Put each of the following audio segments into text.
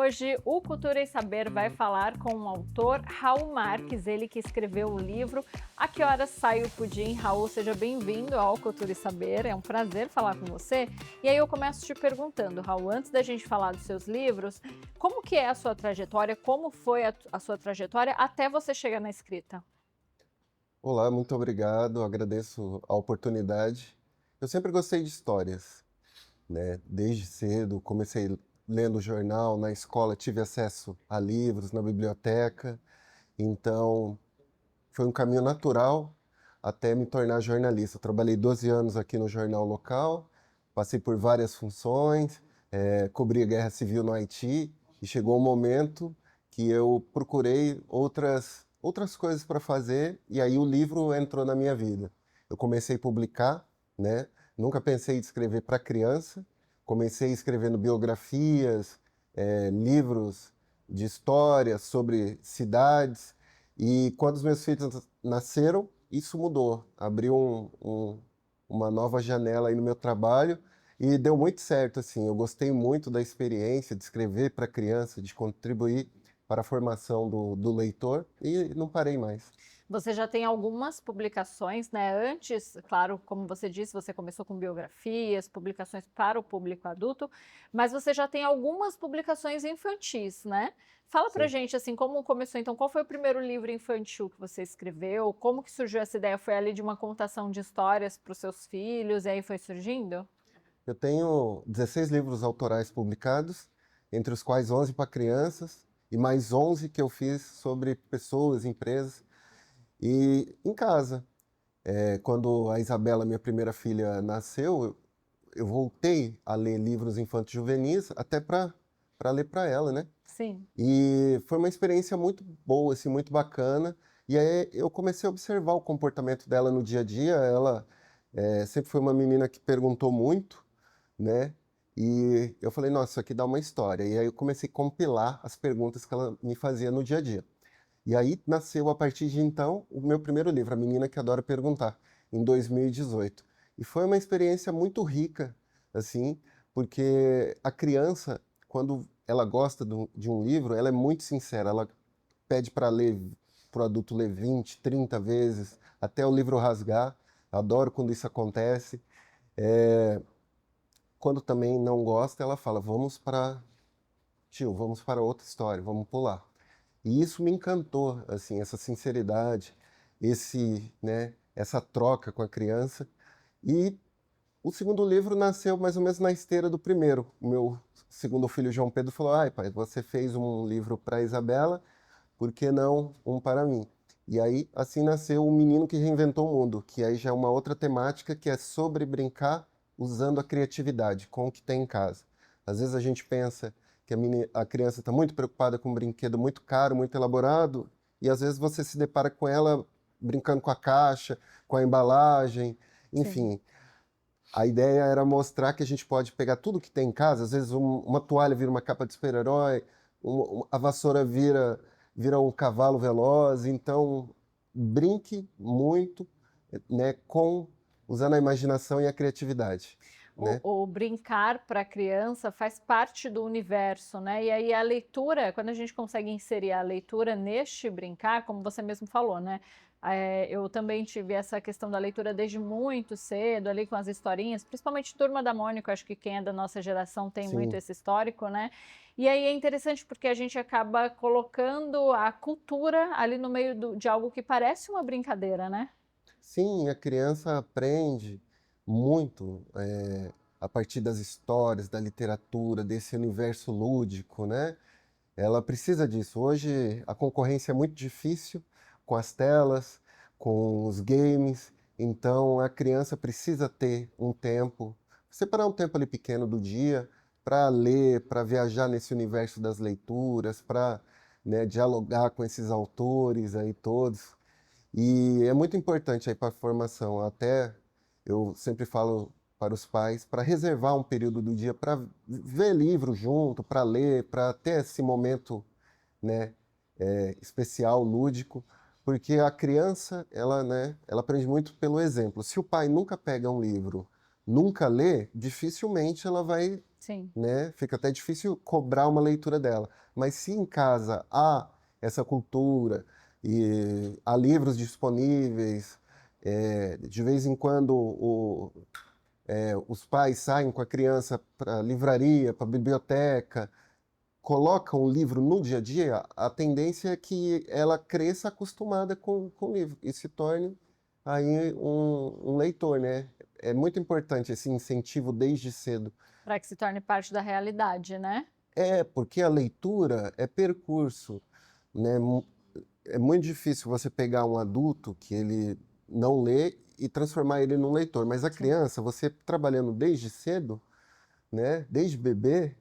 hoje o Cultura e Saber vai falar com o autor Raul Marques, ele que escreveu o livro A Que Horas Sai o Pudim. Raul, seja bem-vindo ao Cultura e Saber, é um prazer falar com você. E aí eu começo te perguntando, Raul, antes da gente falar dos seus livros, como que é a sua trajetória, como foi a sua trajetória até você chegar na escrita? Olá, muito obrigado, agradeço a oportunidade. Eu sempre gostei de histórias, né? Desde cedo, comecei lendo jornal, na escola tive acesso a livros na biblioteca, então foi um caminho natural até me tornar jornalista. Eu trabalhei 12 anos aqui no jornal local, passei por várias funções, cobri a guerra civil no Haiti e chegou um momento que eu procurei outras coisas para fazer e aí o livro entrou na minha vida. Eu comecei a publicar, né? Nunca pensei em escrever para criança, comecei escrevendo biografias, livros de histórias sobre cidades, e quando os meus filhos nasceram, isso mudou. Abriu uma nova janela aí no meu trabalho e deu muito certo, assim. Eu gostei muito da experiência de escrever para criança, de contribuir para a formação do leitor e não parei mais. Você já tem algumas publicações, né? Antes, claro, como você disse, você começou com biografias, publicações para o público adulto, mas você já tem algumas publicações infantis, né? Fala pra Sim. gente, assim, como começou, então, qual foi o primeiro livro infantil que você escreveu? Como que surgiu essa ideia? Foi ali de uma contação de histórias para os seus filhos, e aí foi surgindo? Eu tenho 16 livros autorais publicados, entre os quais 11 para crianças e mais 11 que eu fiz sobre pessoas, empresas e em casa. Quando a Isabela, minha primeira filha, nasceu, eu voltei a ler livros infantos juvenis até para ler para ela, né? Sim. E foi uma experiência muito boa, assim, muito bacana. E aí eu comecei a observar o comportamento dela no dia a dia. Ela sempre foi uma menina que perguntou muito, né? E eu falei, nossa, isso aqui dá uma história. E aí eu comecei a compilar as perguntas que ela me fazia no dia a dia. E aí nasceu, a partir de então, o meu primeiro livro, A Menina que Adora Perguntar, em 2018. E foi uma experiência muito rica, assim, porque a criança, quando ela gosta de um livro, ela é muito sincera, ela pede para ler, para o adulto ler 20, 30 vezes, até o livro rasgar. Adoro quando isso acontece. É, Quando também não gosta, ela fala, vamos para outra história, vamos pular. E isso me encantou, assim, essa sinceridade, essa troca com a criança. E o segundo livro nasceu mais ou menos na esteira do primeiro. O meu segundo filho, João Pedro, falou: ai, pai, você fez um livro para Isabela, por que não um para mim? E aí, assim nasceu O Menino que Reinventou o Mundo, que aí já é uma outra temática que é sobre brincar usando a criatividade, com o que tem em casa. Às vezes a gente pensa que a criança está muito preocupada com um brinquedo muito caro, muito elaborado, e às vezes você se depara com ela brincando com a caixa, com a embalagem, Sim. enfim. A ideia era mostrar que a gente pode pegar tudo que tem em casa, às vezes uma toalha vira uma capa de super-herói, a vassoura vira um cavalo veloz, então brinque muito, né, usando a imaginação e a criatividade, né? O brincar para a criança faz parte do universo, né? E aí a leitura, quando a gente consegue inserir a leitura neste brincar, como você mesmo falou, né? Eu também tive essa questão da leitura desde muito cedo, ali com as historinhas, principalmente Turma da Mônica, acho que quem é da nossa geração tem muito Sim, esse histórico, né? E aí é interessante porque a gente acaba colocando a cultura ali no meio de algo que parece uma brincadeira, né? sim, a criança aprende muito a partir das histórias, da literatura, desse universo lúdico, né? Ela precisa disso. Hoje a concorrência é muito difícil com as telas, com os games, então a criança precisa ter um tempo, separar um tempo ali pequeno do dia para ler, para viajar nesse universo das leituras, para, né, dialogar com esses autores aí todos. E é muito importante aí para a formação. Até eu sempre falo para os pais para reservar um período do dia para ver livro junto, para ler, para ter esse momento, né, especial, lúdico, porque a criança, ela, né, ela aprende muito pelo exemplo. Se o pai nunca pega um livro, nunca lê, dificilmente ela vai Sim, né? Fica até difícil cobrar uma leitura dela. Mas se em casa há essa cultura e há livros disponíveis, de vez em quando os pais saem com a criança para a livraria, para a biblioteca, colocam o livro no dia a dia, a tendência é que ela cresça acostumada com o livro e se torne aí um leitor, né? É muito importante esse incentivo desde cedo. para que se torne parte da realidade, né? Porque a leitura é percurso, né? É muito difícil você pegar um adulto que ele não lê e transformar ele num leitor, mas a Sim. criança, você trabalhando desde cedo, né? Desde bebê,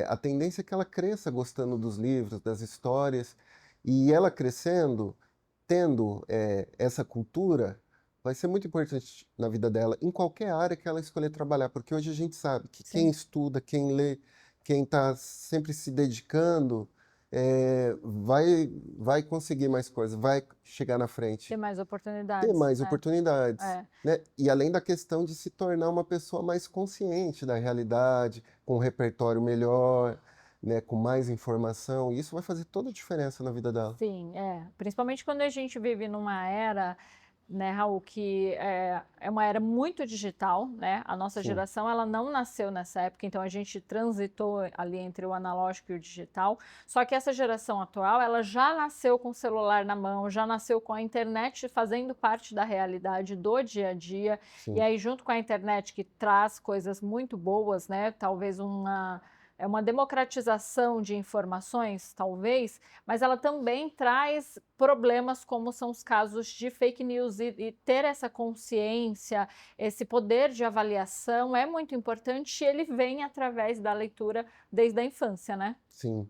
a tendência é que ela cresça gostando dos livros, das histórias, e ela crescendo, tendo essa cultura, vai ser muito importante na vida dela, em qualquer área que ela escolher trabalhar, porque hoje a gente sabe que quem Sim. estuda, quem lê, quem está sempre se dedicando, vai conseguir mais coisas, vai chegar na Ter frente, mais ter oportunidades, mais né? oportunidades, É. né? E além da questão de se tornar uma pessoa mais consciente da realidade, com um repertório melhor, né? Com mais informação, e isso vai fazer toda a diferença na vida dela. Sim, principalmente quando a gente vive numa era, né, Raul, que é uma era muito digital, né? A nossa Sim, geração, ela não nasceu nessa época, então a gente transitou ali entre o analógico e o digital. Só que essa geração atual, ela já nasceu com o celular na mão, já nasceu com a internet fazendo parte da realidade do dia a dia. E sim, aí, junto com a internet que traz coisas muito boas, né? Talvez uma democratização de informações, talvez, mas ela também traz problemas como são os casos de fake news e ter essa consciência, esse poder de avaliação é muito importante e ele vem através da leitura desde a infância, né? sim.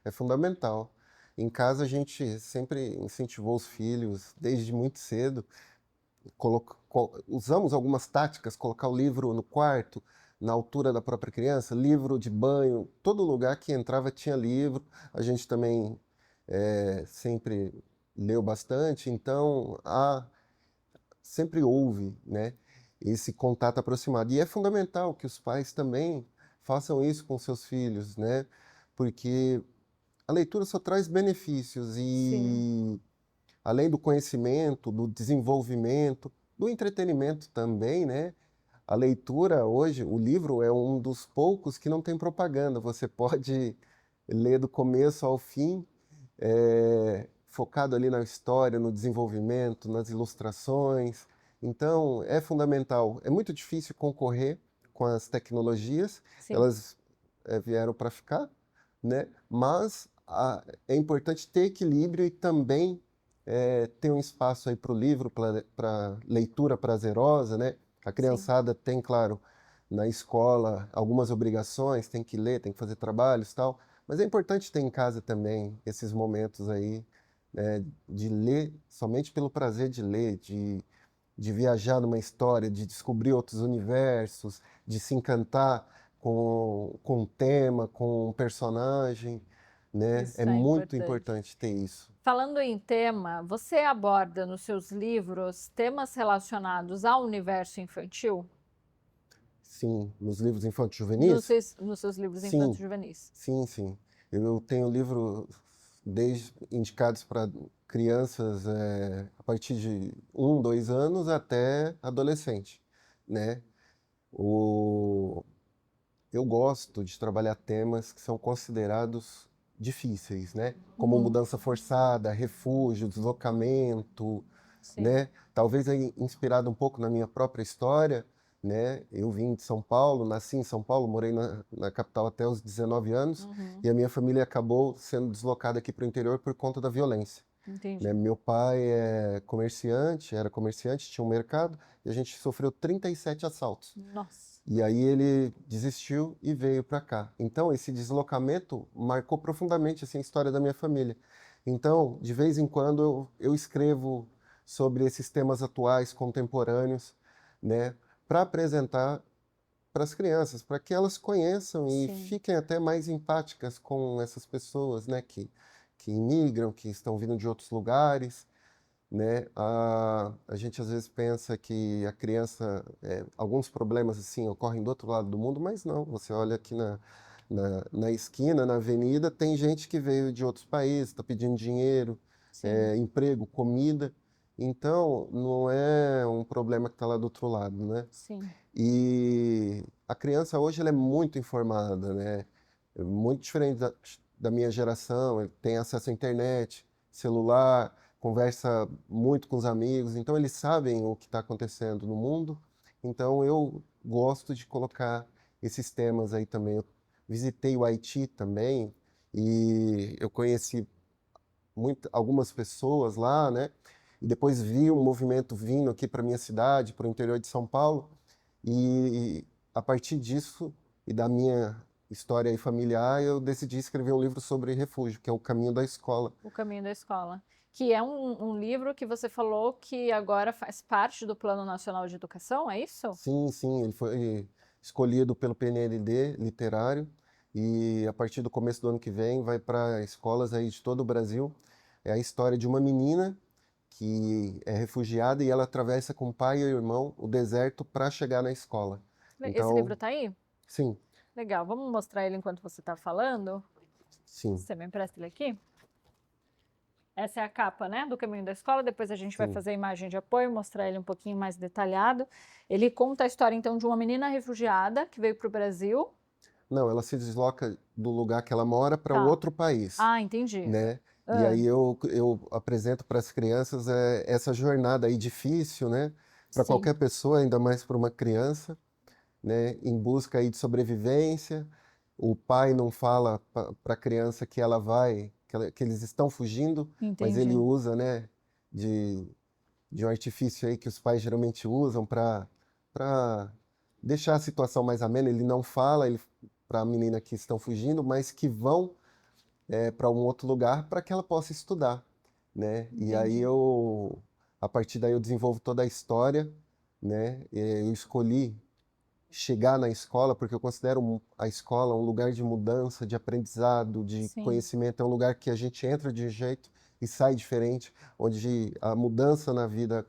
É fundamental. Em casa a gente sempre incentivou os filhos, desde muito cedo, usamos algumas táticas, colocar o livro no quarto, na altura da própria criança, livro de banho, todo lugar que entrava tinha livro. A gente também sempre leu bastante, então sempre houve, né, esse contato aproximado. E é fundamental que os pais também façam isso com seus filhos, né, porque a leitura só traz benefícios Sim, e além do conhecimento, do desenvolvimento, do entretenimento também, né? A leitura hoje, o livro é um dos poucos que não tem propaganda. Você pode ler do começo ao fim, focado ali na história, no desenvolvimento, nas ilustrações. Então, é fundamental. É muito difícil concorrer com as tecnologias, sim. elas vieram para ficar, né? Mas é importante ter equilíbrio e também ter um espaço aí para o livro, para leitura prazerosa, né? A Sim. criançada tem, claro, na escola algumas obrigações, tem que ler, tem que fazer trabalhos, tal, mas é importante ter em casa também esses momentos aí, né, de ler somente pelo prazer de ler, de viajar numa história, de descobrir outros universos, de se encantar com um tema, com um personagem, né? É Isso é muito importante. importante ter isso. Falando em tema, você aborda nos seus livros temas relacionados ao universo infantil? Sim, nos livros infantis Nos juvenis? seus, nos seus livros infantos Sim, juvenis? sim, sim. Eu tenho livros indicados para crianças a partir de 1, 2 anos até adolescente, né? O, eu gosto de trabalhar temas que são considerados difíceis, né? Como Uhum, mudança forçada, refúgio, deslocamento, sim. né? Talvez aí inspirado um pouco na minha própria história, né? Eu vim de São Paulo, nasci em São Paulo, morei na capital até os 19 anos Uhum, e a minha família acabou sendo deslocada aqui para o interior por conta da violência, né? entendi. Meu pai era comerciante, tinha um mercado e a gente sofreu 37 assaltos. Nossa. E aí ele desistiu e veio para cá. Então, esse deslocamento marcou profundamente assim, a história da minha família. Então, de vez em quando, eu escrevo sobre esses temas atuais, contemporâneos, né, para apresentar para as crianças, para que elas conheçam e Sim. fiquem até mais empáticas com essas pessoas, né, que imigram, que estão vindo de outros lugares. né? A gente às vezes pensa que a criança, alguns problemas assim ocorrem do outro lado do mundo, mas não. Você olha aqui na esquina, na avenida, tem gente que veio de outros países, está pedindo dinheiro, Sim, emprego, comida. Então, não é um problema que está lá do outro lado, né? sim, E a criança hoje ela é muito informada, né? É muito diferente da minha geração, ele tem acesso à internet, celular, conversa muito com os amigos, então eles sabem o que está acontecendo no mundo. Então eu gosto de colocar esses temas aí também. Eu visitei o Haiti também e eu conheci algumas pessoas lá, né? E depois vi um movimento vindo aqui para minha cidade, para o interior de São Paulo. E a partir disso e da minha história aí familiar, eu decidi escrever um livro sobre refúgio, que é O Caminho da Escola. O Caminho da Escola. Que é um livro que você falou que agora faz parte do Plano Nacional de Educação, é isso? Sim, sim, ele foi escolhido pelo PNLD literário e a partir do começo do ano que vem vai para escolas aí de todo o Brasil. É a história de uma menina que é refugiada e ela atravessa com o pai e o irmão o deserto para chegar na escola. Esse livro Então, tá aí? sim, Legal, vamos mostrar ele enquanto você está falando? sim, Você me empresta ele aqui? Essa é a capa, né, do Caminho da Escola. Depois a gente vai sim. fazer a imagem de apoio, mostrar ele um pouquinho mais detalhado. Ele conta a história, então, de uma menina refugiada que veio para o Brasil. Não, ela se desloca do lugar que ela mora para um Tá. outro país, Ah, entendi. né? E Ah, aí eu apresento para as crianças essa jornada aí difícil, né? Para sim, qualquer pessoa, ainda mais para uma criança, né? Em busca aí de sobrevivência. O pai não fala para a criança que ela vai, que eles estão fugindo, mas ele entendi. usa, né? De, de um artifício aí que os pais geralmente usam para deixar a situação mais amena. Ele não fala para a menina que estão fugindo, mas que vão para um outro lugar para que ela possa estudar, né? E aí Entendi. a partir daí eu desenvolvo toda a história, né? Eu escolhi chegar na escola porque eu considero a escola um lugar de mudança, de aprendizado, de Sim, conhecimento. É um lugar que a gente entra de um jeito e sai diferente, onde a mudança na vida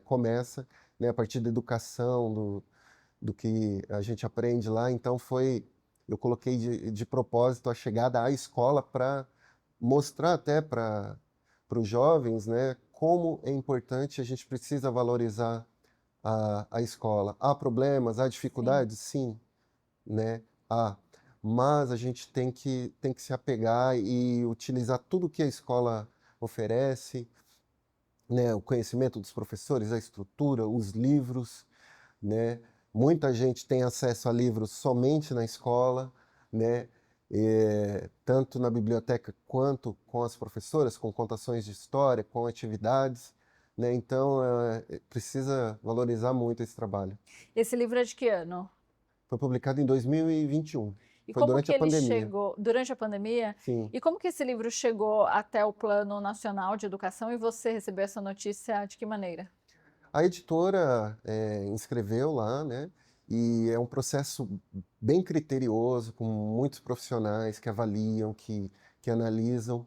começa, né? A partir da educação, do que a gente aprende lá. Então eu coloquei de propósito a chegada à escola para mostrar até para os jovens, né, como é importante, a gente precisa valorizar a escola. Há problemas, há sim, dificuldades? Sim, né? Há. Mas a gente tem que se apegar e utilizar tudo que a escola oferece, né? O conhecimento dos professores, a estrutura, os livros, né? Muita gente tem acesso a livros somente na escola, né? Tanto na biblioteca quanto com as professoras, com contações de história, com atividades, né? Então, precisa valorizar muito esse trabalho. esse livro é de que ano? Foi publicado em 2021. E Foi como durante que a ele pandemia. chegou durante a pandemia? Sim. E como que esse livro chegou até o Plano Nacional de Educação e você recebeu essa notícia de que maneira? A editora inscreveu lá, né? E é um processo bem criterioso, com muitos profissionais que avaliam, que analisam,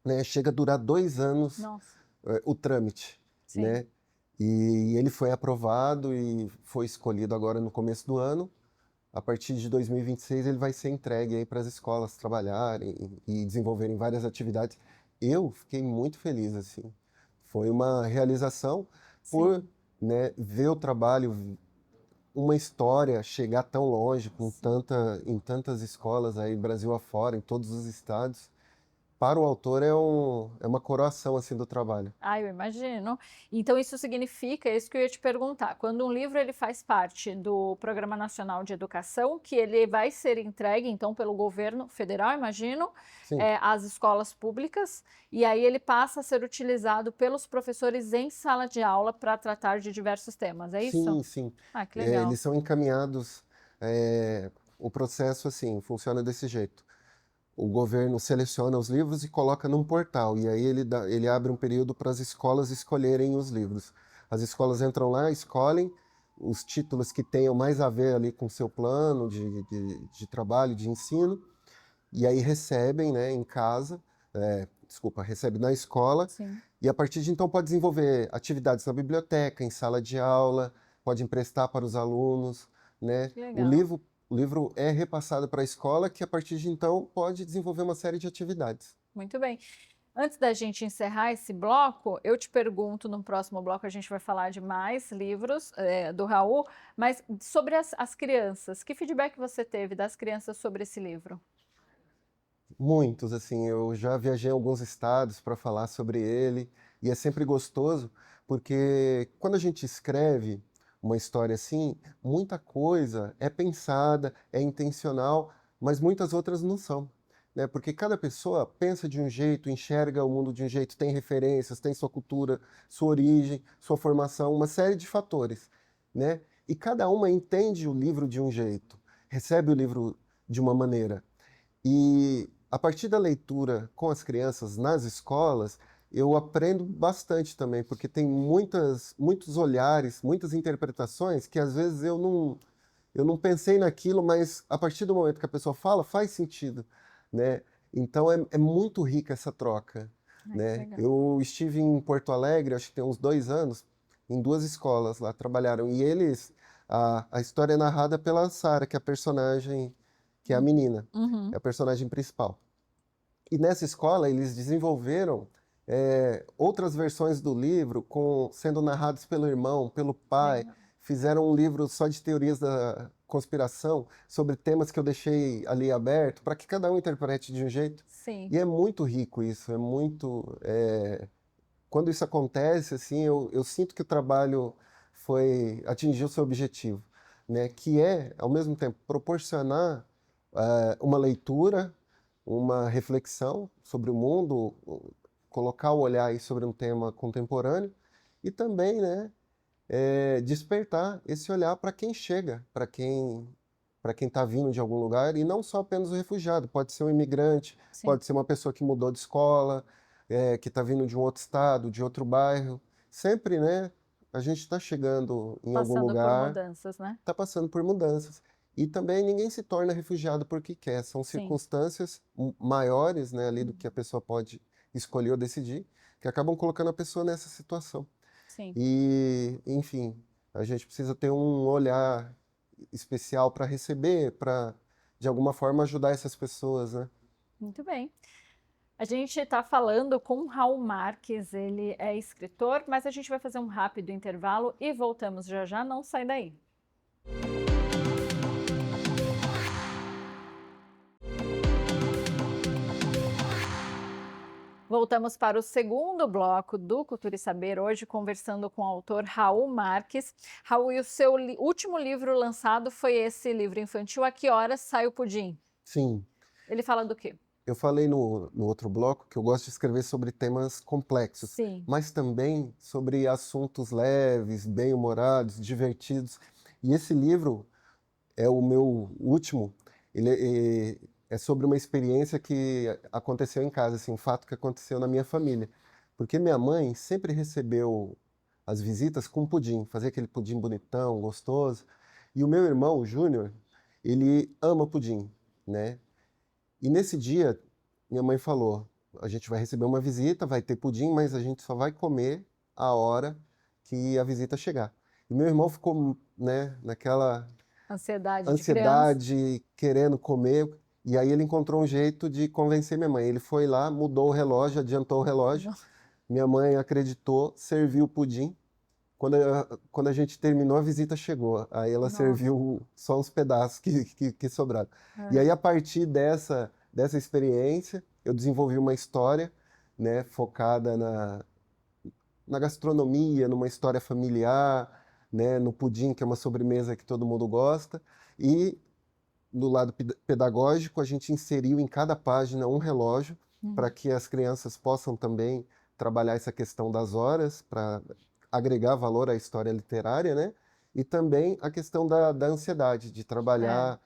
né? Chega a durar 2 anos Nossa, o trâmite, sim. né? E ele foi aprovado e foi escolhido agora no começo do ano. A partir de 2026 ele vai ser entregue aí para as escolas trabalharem e desenvolverem várias atividades. Eu fiquei muito feliz assim. Foi uma realização por, Sim, né, ver o trabalho, uma história chegar tão longe sim. em tantas escolas aí Brasil afora, em todos os estados. Para o autor é uma coroação assim do trabalho. Ah, eu imagino. Então isso significa, é isso que eu ia te perguntar, quando um livro ele faz parte do Programa Nacional de Educação, que ele vai ser entregue então pelo governo federal, imagino, Sim, às escolas públicas, e aí ele passa a ser utilizado pelos professores em sala de aula para tratar de diversos temas, é isso? sim, sim. Ah, que legal. Eles são encaminhados. O processo assim funciona desse jeito. O governo seleciona os livros e coloca num portal, e aí ele abre um período para as escolas escolherem os livros. As escolas entram lá, escolhem os títulos que tenham mais a ver ali com o seu plano de trabalho, de ensino, e aí recebem, né, em casa. desculpa, recebe na escola, Sim. e a partir de então pode desenvolver atividades na biblioteca, em sala de aula, pode emprestar para os alunos, né? Que O legal. livro, o livro é repassado para a escola, que a partir de então pode desenvolver uma série de atividades. Muito bem. Antes da gente encerrar esse bloco, eu te pergunto, no próximo bloco a gente vai falar de mais livros do Raul, mas sobre as crianças, que feedback você teve das crianças sobre esse livro? Muitos, assim, eu já viajei em alguns estados para falar sobre ele, e é sempre gostoso, porque quando a gente escreve uma história assim, muita coisa é pensada, é intencional, mas muitas outras não são, né? Porque cada pessoa pensa de um jeito, enxerga o mundo de um jeito, tem referências, tem sua cultura, sua origem, sua formação, uma série de fatores, né? E cada uma entende o livro de um jeito, recebe o livro de uma maneira. E a partir da leitura com as crianças nas escolas, eu aprendo bastante também, porque tem muitos olhares, muitas interpretações que às vezes eu não pensei naquilo, mas a partir do momento que a pessoa fala, faz sentido, né? Então é muito rica essa troca, Ai, que né? legal. Eu estive em Porto Alegre, acho que tem uns 2 anos, em 2 escolas lá trabalharam, e a história é narrada pela Sara, que é a personagem, que é a menina, Uhum. é a personagem principal. E nessa escola eles desenvolveram outras versões do livro sendo narrados pelo irmão, pelo pai. Legal. Fizeram um livro só de teorias da conspiração sobre temas que eu deixei ali aberto para que cada um interprete de um jeito. Sim. E é muito rico isso, é muito. Quando isso acontece, assim, eu sinto que o trabalho atingiu seu objetivo, né? Que é, ao mesmo tempo, proporcionar uma leitura, uma reflexão sobre o mundo, colocar o olhar aí sobre um tema contemporâneo e também, né, despertar esse olhar para quem chega, para quem está vindo de algum lugar e não só apenas o refugiado, pode ser um imigrante, Sim. pode ser uma pessoa que mudou de escola, que está vindo de um outro estado, de outro bairro. Sempre, né, a gente está chegando em algum Passando por lugar, mudanças, né? está passando por mudanças. E também ninguém se torna refugiado porque quer, são Sim. circunstâncias maiores, né, ali do que a pessoa pode escolher ou decidir, que acabam colocando a pessoa nessa situação. Sim. E, enfim, a gente precisa ter um olhar especial para receber, para, de alguma forma, ajudar essas pessoas, né? Muito bem. A gente está falando com Raul Marques, ele é escritor, mas a gente vai fazer um rápido intervalo e voltamos já já, não sai daí. Voltamos para o segundo bloco do Cultura e Saber, hoje conversando com o autor Raul Marques. Raul, e o seu último livro lançado foi esse livro infantil, A Que Horas Sai o Pudim? Sim, Ele fala do quê? eu falei no outro bloco que eu gosto de escrever sobre temas complexos, Sim. mas também sobre assuntos leves, bem-humorados, divertidos. E esse livro é o meu último. Ele é sobre uma experiência que aconteceu em casa, assim, um fato que aconteceu na minha família. Porque minha mãe sempre recebeu as visitas com pudim, fazia aquele pudim bonitão, gostoso. E o meu irmão, o Júnior, ele ama pudim, né? E nesse dia, minha mãe falou: a gente vai receber uma visita, vai ter pudim, mas a gente só vai comer a hora que a visita chegar. E meu irmão ficou, né, naquela Ansiedade de criança. ansiedade, querendo comer. E aí ele encontrou um jeito de convencer minha mãe. Ele foi lá, mudou o relógio, adiantou o relógio. Minha mãe acreditou, serviu o pudim. Quando a gente terminou, a visita chegou. Aí ela Nossa. serviu só uns pedaços que sobraram. E aí, É. a partir dessa experiência, eu desenvolvi uma história, né, focada na gastronomia, numa história familiar, né, no pudim, que é uma sobremesa que todo mundo gosta. E no lado pedagógico, a gente inseriu em cada página um relógio para Uhum. que as crianças possam também trabalhar essa questão das horas, para agregar valor à história literária, né? E também a questão da ansiedade, de É. trabalhar,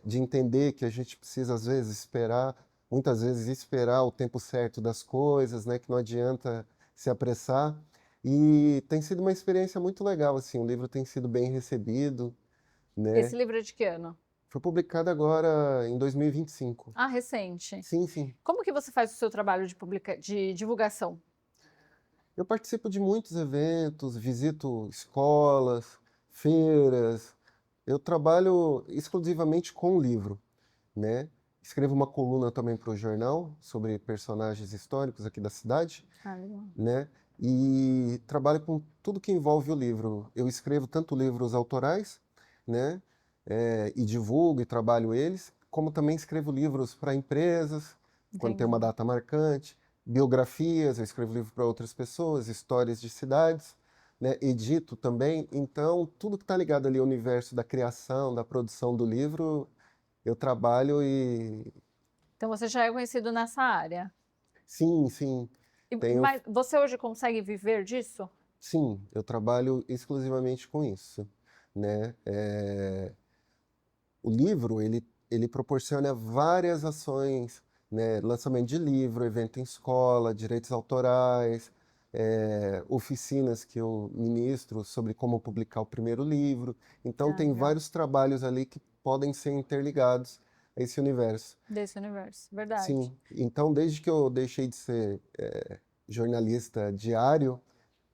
de entender que a gente precisa, às vezes, esperar, muitas vezes, esperar o tempo certo das coisas, né? Que não adianta se apressar. E tem sido uma experiência muito legal, assim, o livro tem sido bem recebido, né? Esse livro é de que ano? Foi publicado agora em 2025. Ah, recente. Sim, sim. Como que você faz o seu trabalho de divulgação? Eu participo de muitos eventos, visito escolas, feiras. Eu trabalho exclusivamente com livro, né? Escrevo uma coluna também para o jornal sobre personagens históricos aqui da cidade, Ah, legal. né? E trabalho com tudo que envolve o livro. Eu escrevo tanto livros autorais, né? E divulgo e trabalho eles, como também escrevo livros para empresas, quando tem uma Entendi. data marcante, biografias, eu escrevo livro para outras pessoas, histórias de cidades, né? Edito também. Então, tudo que está ligado ali ao universo da criação, da produção do livro, eu trabalho e Então você já é conhecido nessa área. sim, sim, tenho, Mas você hoje consegue viver disso? sim, eu trabalho exclusivamente com isso, né? O livro, ele proporciona várias ações, né? Lançamento de livro, evento em escola, direitos autorais, oficinas que eu ministro sobre como publicar o primeiro livro. Então, Ah, tem legal. vários trabalhos ali que podem ser interligados a esse universo. Desse universo, verdade. Sim, então desde que eu deixei de ser jornalista diário,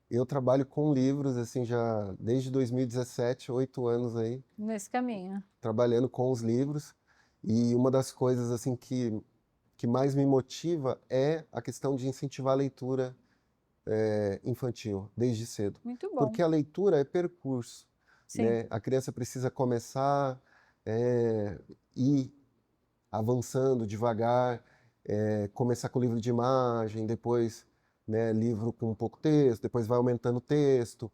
eu trabalho com livros, assim, já desde 2017, 8 anos aí, Nesse caminho. trabalhando com os livros. E uma das coisas, assim, que mais me motiva é a questão de incentivar a leitura infantil, desde cedo. Muito bom. Porque a leitura é percurso, Sim, né? A criança precisa começar, ir avançando devagar, começar com livro de imagem, depois, né, livro com pouco texto, depois vai aumentando o texto,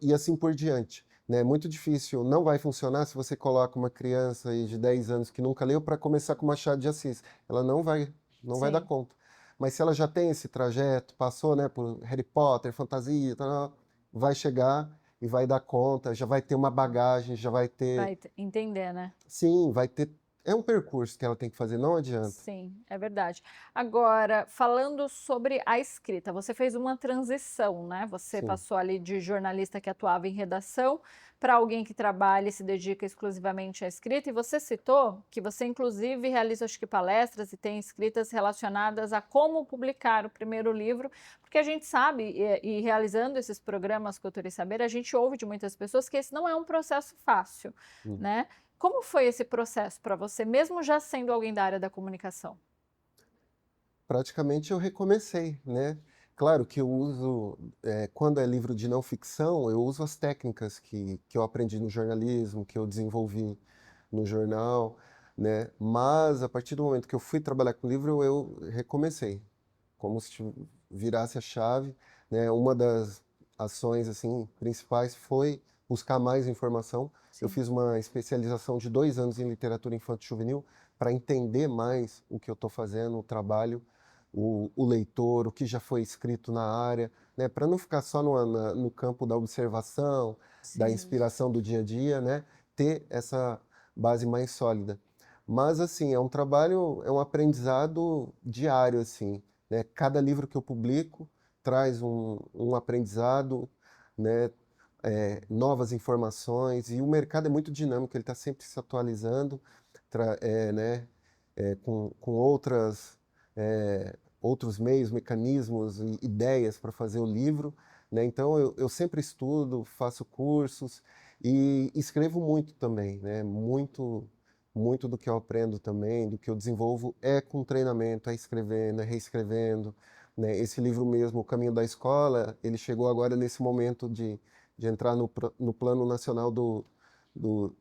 e assim por diante. Né? É muito difícil, não vai funcionar se você coloca uma criança aí de 10 anos que nunca leu para começar com Machado de Assis. Ela não vai dar sim. conta. Mas se ela já tem esse trajeto, passou, né, por Harry Potter, fantasia, tal, vai chegar e vai dar conta, já vai ter uma bagagem, já vai ter. Vai entender, né? Sim, vai ter. É um percurso que ela tem que fazer, não adianta. Sim, é verdade. Agora, falando sobre a escrita, você fez uma transição, né? Você Sim, passou ali de jornalista que atuava em redação para alguém que trabalha e se dedica exclusivamente à escrita, e você citou que você, inclusive, realiza, acho que, palestras e tem escritas relacionadas a como publicar o primeiro livro, porque a gente sabe, e realizando esses programas Cultura e Saber, a gente ouve de muitas pessoas que esse não é um processo fácil, hum. né? Como foi esse processo para você, mesmo já sendo alguém da área da comunicação? Praticamente eu recomecei, né? Claro que eu uso, quando é livro de não ficção, eu uso as técnicas que eu aprendi no jornalismo, que eu desenvolvi no jornal, né? Mas a partir do momento que eu fui trabalhar com livro, eu recomecei, como se virasse a chave, né? Uma das ações assim principais foi buscar mais informação. Eu Sim, fiz uma especialização de 2 anos em literatura infanto-juvenil para entender mais o que eu estou fazendo, o trabalho, o leitor, o que já foi escrito na área, né? Para não ficar só no campo da observação, da sim. inspiração do dia a dia, né? Ter essa base mais sólida. Mas assim, é um trabalho, é um aprendizado diário, assim, né? Cada livro que eu publico traz um aprendizado, né? Novas informações, e o mercado é muito dinâmico, ele está sempre se atualizando, né? Com outros meios, mecanismos e ideias para fazer o livro, né? Então eu sempre estudo, faço cursos e escrevo muito também, né? Muito do que eu aprendo também, do que eu desenvolvo é com treinamento, é escrevendo, é reescrevendo, né? Esse livro mesmo, O Caminho da Escola, ele chegou agora nesse momento de entrar no plano nacional do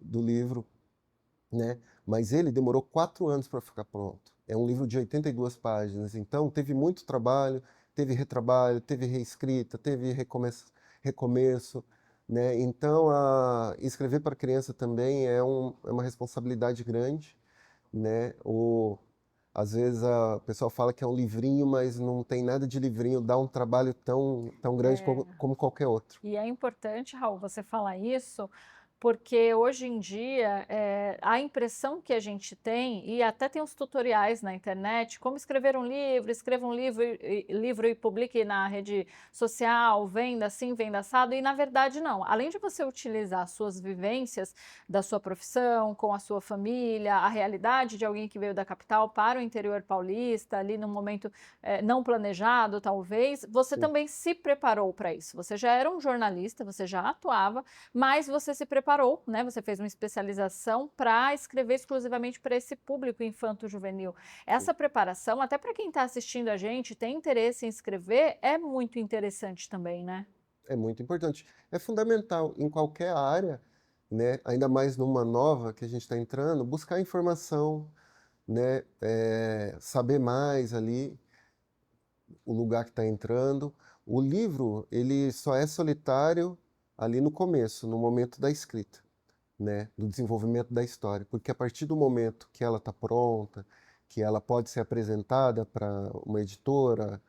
livro, né? Mas ele demorou 4 anos para ficar pronto. É um livro de 82 páginas, então teve muito trabalho, teve retrabalho, teve reescrita, teve recomeço, né? Então, escrever para criança também é uma responsabilidade grande, né? Às vezes o pessoal fala que é um livrinho, mas não tem nada de livrinho, dá um trabalho tão grande como qualquer outro. E é importante, Raul, você falar isso, porque hoje em dia, a impressão que a gente tem, e até tem os tutoriais na internet, como escrever um livro, escreva um livro e publique na rede social, venda assim, venda assado, e na verdade não. Além de você utilizar as suas vivências da sua profissão, com a sua família, a realidade de alguém que veio da capital para o interior paulista, ali num momento não planejado, talvez, você Sim, também se preparou para isso. Você já era um jornalista, você já atuava, mas você se preparou, né? Você fez uma especialização para escrever exclusivamente para esse público infanto-juvenil. sim. Essa preparação, até para quem está assistindo a gente, tem interesse em escrever, é muito interessante também, né? É muito importante. É fundamental em qualquer área, né? Ainda mais numa nova que a gente está entrando, buscar informação, né? Saber mais ali o lugar que está entrando. O livro, ele só é solitário ali no começo, no momento da escrita, né? Do desenvolvimento da história, porque a partir do momento que ela está pronta, que ela pode ser apresentada para uma editora,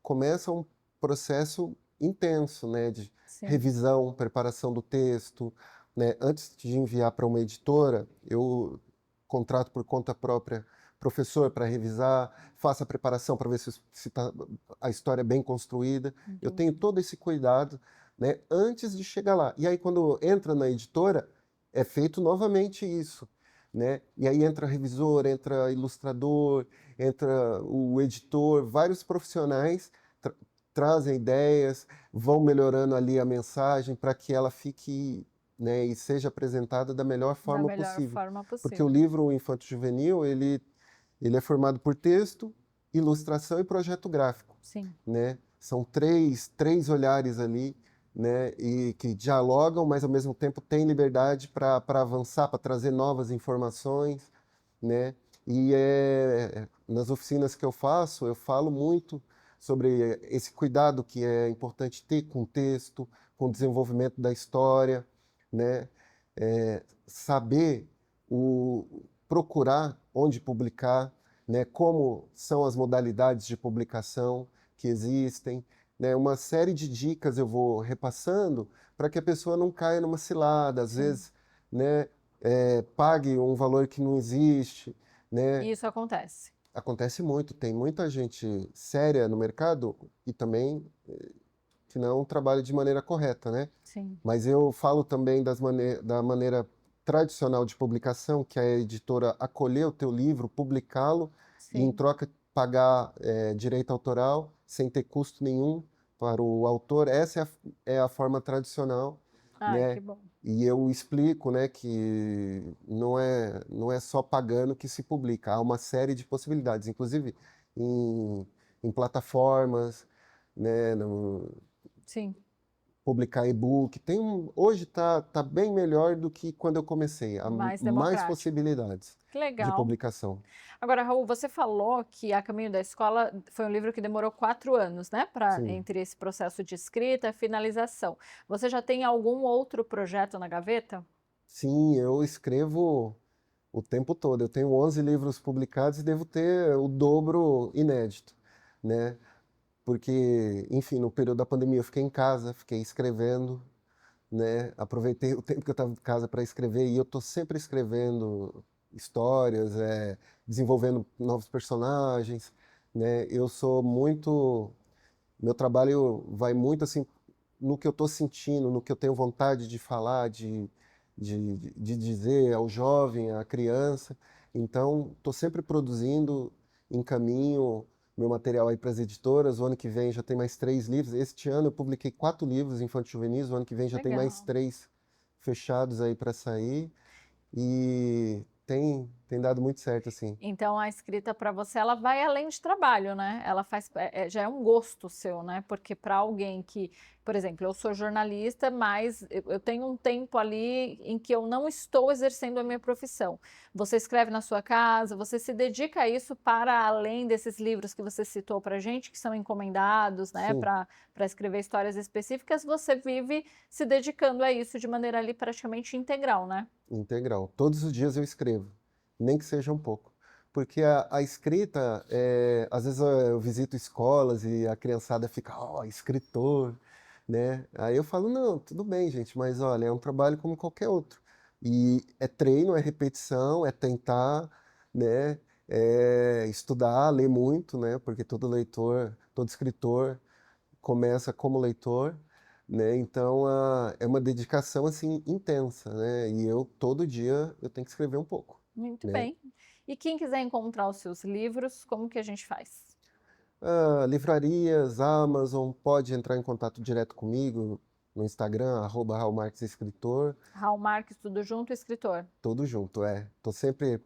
começa um processo intenso, né, de Sim. revisão, preparação do texto, né? Antes de enviar para uma editora, eu contrato por conta própria professor para revisar, faço a preparação para ver se tá, a história é bem construída. Eu tenho Entendi. todo esse cuidado, né, antes de chegar lá. E aí, quando entra na editora, é feito novamente isso, né? E aí entra revisor, entra ilustrador, entra o editor, vários profissionais tra- trazem ideias, vão melhorando ali a mensagem para que ela fique, né, e seja apresentada da melhor Da forma melhor possível. forma Porque o possível. livro infanto-juvenil, ele é formado por texto, ilustração e projeto gráfico, Sim. né? São três olhares ali, né? E que dialogam, mas ao mesmo tempo têm liberdade para avançar, para trazer novas informações, né? E nas oficinas que eu faço, eu falo muito sobre esse cuidado que é importante ter com o texto, com o desenvolvimento da história, né? Saber procurar onde publicar, né? Como são as modalidades de publicação que existem, né? Uma série de dicas eu vou repassando para que a pessoa não caia numa cilada, às Sim. vezes, né? Pague um valor que não existe, né? E isso acontece. Acontece muito, tem muita gente séria no mercado e também que não trabalha de maneira correta, né? Sim. Mas eu falo também da maneira tradicional de publicação, que é a editora acolher o teu livro, publicá-lo e em Sim. troca pagar direito autoral sem ter custo nenhum para o autor. Essa é a forma tradicional, Ai, que né? bom. E eu explico, né, que não é só pagando que se publica, há uma série de possibilidades, inclusive em, em plataformas, né, Sim. publicar e-book. Hoje tá bem melhor do que quando eu comecei. Há Mais mais democrático. possibilidades Que de legal. publicação. Agora, Raul, você falou que A Caminho da Escola foi um livro que demorou 4 anos, né, Sim, entre esse processo de escrita e finalização. Você já tem algum outro projeto na gaveta? sim, eu escrevo o tempo todo. Eu tenho 11 livros publicados e devo ter o dobro inédito, né? Porque, enfim, no período da pandemia eu fiquei em casa, fiquei escrevendo, né? Aproveitei o tempo que eu estava em casa para escrever e eu estou sempre escrevendo histórias, desenvolvendo novos personagens, né? Eu sou muito, meu trabalho vai muito assim no que eu estou sentindo, no que eu tenho vontade de falar, de dizer ao jovem, à criança. Então, estou sempre produzindo, encaminho meu material aí para as editoras. O ano que vem já tem mais 3 livros. Este ano eu publiquei 4 livros infanto-juvenis. O ano que vem já tem mais Legal. 3 fechados aí para sair. E tem dado muito certo, assim. Então a escrita para você, ela vai além de trabalho, né? Ela faz, já é um gosto seu, né? Porque para alguém que, por exemplo, eu sou jornalista, mas eu tenho um tempo ali em que eu não estou exercendo a minha profissão. Você escreve na sua casa, você se dedica a isso para além desses livros que você citou para gente, que são encomendados, né? Sim, Para escrever histórias específicas, você vive se dedicando a isso de maneira ali praticamente integral, né? integral. Todos os dias eu escrevo, nem que seja um pouco. Porque a escrita, às vezes eu visito escolas e a criançada fica, ó, escritor, né? Aí eu falo, não, tudo bem, gente, mas olha, é um trabalho como qualquer outro. E é treino, é repetição, é tentar, né? É estudar, ler muito, né? Porque todo leitor, todo escritor começa como leitor, né? Então é uma dedicação assim intensa, né? E eu todo dia eu tenho que escrever um pouco, Muito né? bem. E quem quiser encontrar os seus livros, como que a gente faz? Livrarias, Amazon, pode entrar em contato direto comigo no Instagram, @raulmarquesescritor, Raul Marques, tudo junto, escritor. tudo junto, Tô sempre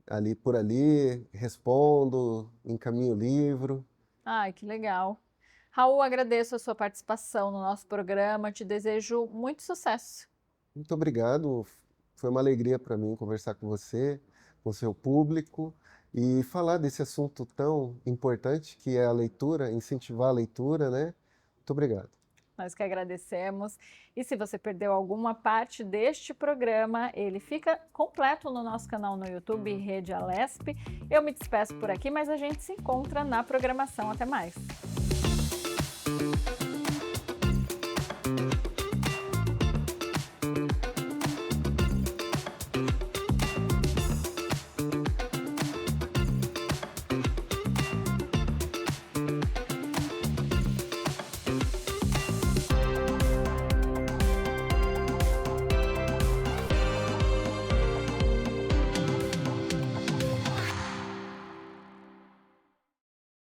ali por ali, respondo, encaminho o livro. Ai, que legal. Raul, agradeço a sua participação no nosso programa, te desejo muito sucesso. Muito obrigado, foi uma alegria para mim conversar com você, com o seu público e falar desse assunto tão importante que é a leitura, incentivar a leitura, né? Muito obrigado. Nós que agradecemos. E se você perdeu alguma parte deste programa, ele fica completo no nosso canal no YouTube, Rede Alesp. Eu me despeço por aqui, mas a gente se encontra na programação. Até mais.